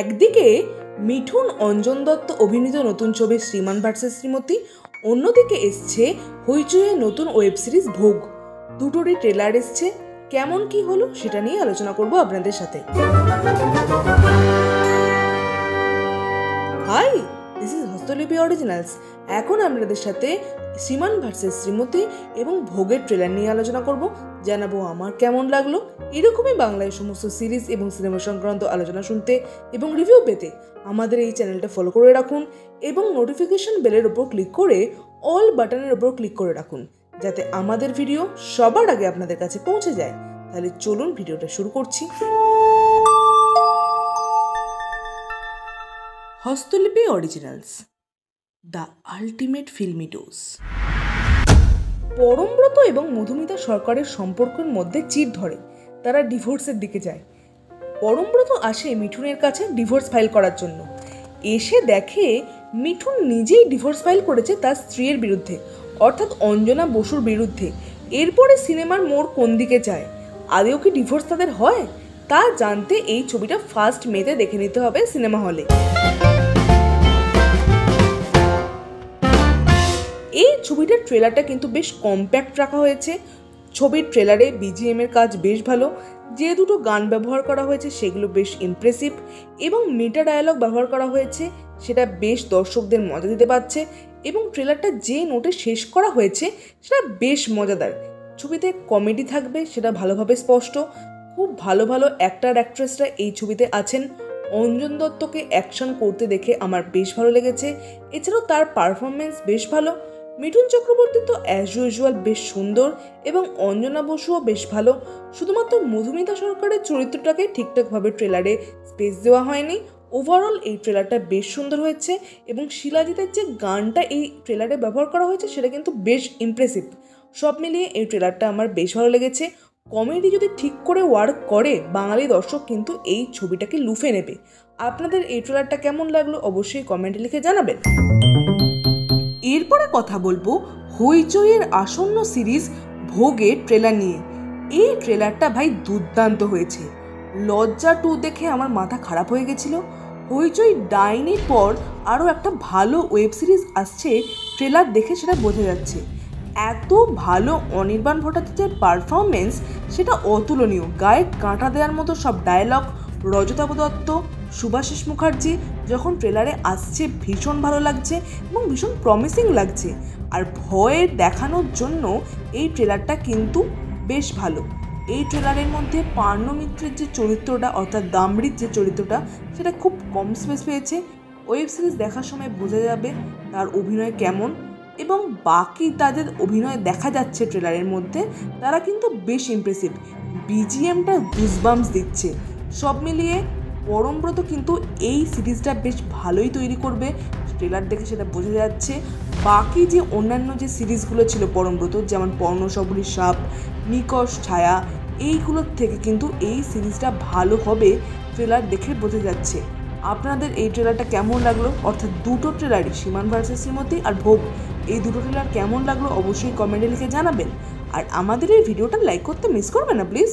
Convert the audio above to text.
একদিকে মিঠুন অঞ্জন দত্ত অভিনীত নতুন ছবি শ্রীমান ভার্সেস শ্রীমতী, অন্যদিকে এসছে হইচইয়ের নতুন ওয়েব সিরিজ ভোগ। দুটোরই ট্রেলার এসছে, কেমন কি হলো সেটা নিয়ে আলোচনা করব আপনাদের সাথে। Hi, this is Hastalipi originals. এখন আপনাদের সাথে শ্রীমান ভার্সেস শ্রীমতী এবং ভোগের ট্রেলার নিয়ে আলোচনা করব, জানাবো আমার কেমন লাগলো। এরকমই বাংলায় সমস্ত সিরিজ এবং সিনেমা সংক্রান্ত আলোচনা শুনতে এবং রিভিউ পেতে আমাদের এই চ্যানেলটা ফলো করে রাখুন এবং নোটিফিকেশন বেলের ওপর ক্লিক করে অল বাটনের ওপর ক্লিক করে রাখুন, যাতে আমাদের ভিডিও সবার আগে আপনাদের কাছে পৌঁছে যায়। তাহলে চলুন ভিডিওটা শুরু করছি। Hastalipi originals, the ultimate filmy dose. Parambrata এবং মধুমিতা সরকারের সম্পর্কের মধ্যে চির ধরে, তারা ডিভোর্সের দিকে যায়। পরমব্রত আসে মিঠুনের কাছে ডিভোর্স ফাইল করার জন্য। এসে দেখে মিঠুন নিজেই ডিভোর্স ফাইল করেছে তার স্ত্রীর বিরুদ্ধে, অর্থাৎ অঞ্জনা বসুর বিরুদ্ধে। এরপরে সিনেমার মোড় কোন দিকে যায়, আদেও কি ডিভোর্স তাদের হয়, তা জানতে এই ছবিটা 1 মেতে দেখে নিতে হবে সিনেমা হলে। এই ছবিটার ট্রেলারটা কিন্তু বেশ কম্প্যাক্ট রাখা হয়েছে। ছবির ট্রেলারে বিজিএম এর কাজ বেশ ভালো, যে দুটো গান ব্যবহার করা হয়েছে সেগুলো বেশ ইমপ্রেসিভ এবং মেটা ডায়ালগ ব্যবহার করা হয়েছে সেটা বেশ দর্শকদের মজা দিতে পারছে এবং ট্রেলারটা যে নোটে শেষ করা হয়েছে সেটা বেশ মজাদার। ছবিতে কমেডি থাকবে সেটা ভালোভাবে স্পষ্ট। খুব ভালো ভালো অ্যাক্টর অ্যাক্ট্রেসরা এই ছবিতে আছেন। অঞ্জন দত্তকে অ্যাকশন করতে দেখে আমার বেশ ভালো লেগেছে, এছাড়াও তার পারফরমেন্স বেশ ভালো। মিঠুন চক্রবর্তী তো অ্যাজ ইউজুয়াল বেশ সুন্দর এবং অঞ্জনা বসুও বেশ ভালো। শুধুমাত্র মধুমিতা সরকারের চরিত্রটাকে ঠিকঠাকভাবে ট্রেলারে স্পেস দেওয়া হয়নি। ওভারঅল এই ট্রেলারটা বেশ সুন্দর হয়েছে এবং শিলাজিতের যে গানটা এই ট্রেলারে ব্যবহার করা হয়েছে সেটা কিন্তু বেশ ইমপ্রেসিভ। সব মিলিয়ে এই ট্রেলারটা আমার বেশ ভালো লেগেছে। কমেডি যদি ঠিক করে ওয়ার্ক করে বাঙালি দর্শক কিন্তু এই ছবিটাকে লুফে নেবে। আপনাদের এই ট্রেলারটা কেমন লাগলো অবশ্যই কমেন্টে লিখে জানাবেন। এরপরে কথা বলবো হইচইয়ের আসন্ন সিরিজ ভোগের ট্রেলার নিয়ে। এই ট্রেলারটা ভাই দুর্দান্ত হয়েছে। লজ্জা 2 দেখে আমার মাথা খারাপ হয়ে গেছিল। হইচই ডাইনির পর আরও একটা ভালো ওয়েব সিরিজ আসছে, ট্রেলার দেখে সেটা বোঝা যাচ্ছে। এত ভালো অনির্বাণ ভট্টাচার্যের পারফরমেন্স সেটা অতুলনীয়। গায়ে কাঁটা দেওয়ার মতো সব ডায়লগ। রজতাভ দত্ত, শুভাশিস মুখার্জি যখন ট্রেলারে আসছে ভীষণ ভালো লাগছে এবং ভীষণ প্রমিসিং লাগছে। আর ভয়ের দেখানোর জন্য এই ট্রেলারটা কিন্তু বেশ ভালো। এই ট্রেলারের মধ্যে পার্ণ মিত্রের যে চরিত্রটা অর্থাৎ দামড়ির যে চরিত্রটা সেটা খুব কম স্পেস পেয়েছে। ওয়েব সিরিজ দেখার সময় বোঝা যাবে তার অভিনয় কেমন, এবং বাকি তাদের অভিনয় দেখা যাচ্ছে ট্রেলারের মধ্যে তারা কিন্তু বেশ ইমপ্রেসিভ। বিজিএমটা গুজবাম্পস দিচ্ছে। সব মিলিয়ে পরমব্রত কিন্তু এই সিরিজটা বেশ ভালোই তৈরি করবে, ট্রেলার দেখে সেটা বোঝা যাচ্ছে। বাকি যে অন্যান্য যে সিরিজগুলো ছিল পরমব্রত, যেমন পর্ণসবরী সাপ, নিকষ ছায়া, এইগুলোর থেকে কিন্তু এই সিরিজটা ভালো হবে ট্রেলার দেখে বোঝা যাচ্ছে। আপনাদের এই ট্রেলারটা কেমন লাগলো, অর্থাৎ দুটো ট্রেলারই শ্রীমান ভার্সেস শ্রীমতী আর ভোগ, এই দুটো ট্রেলার কেমন লাগলো অবশ্যই কমেন্টে লিখে জানাবেন। আর আমাদের এই ভিডিওটা লাইক করতে মিস করবেন না প্লিজ।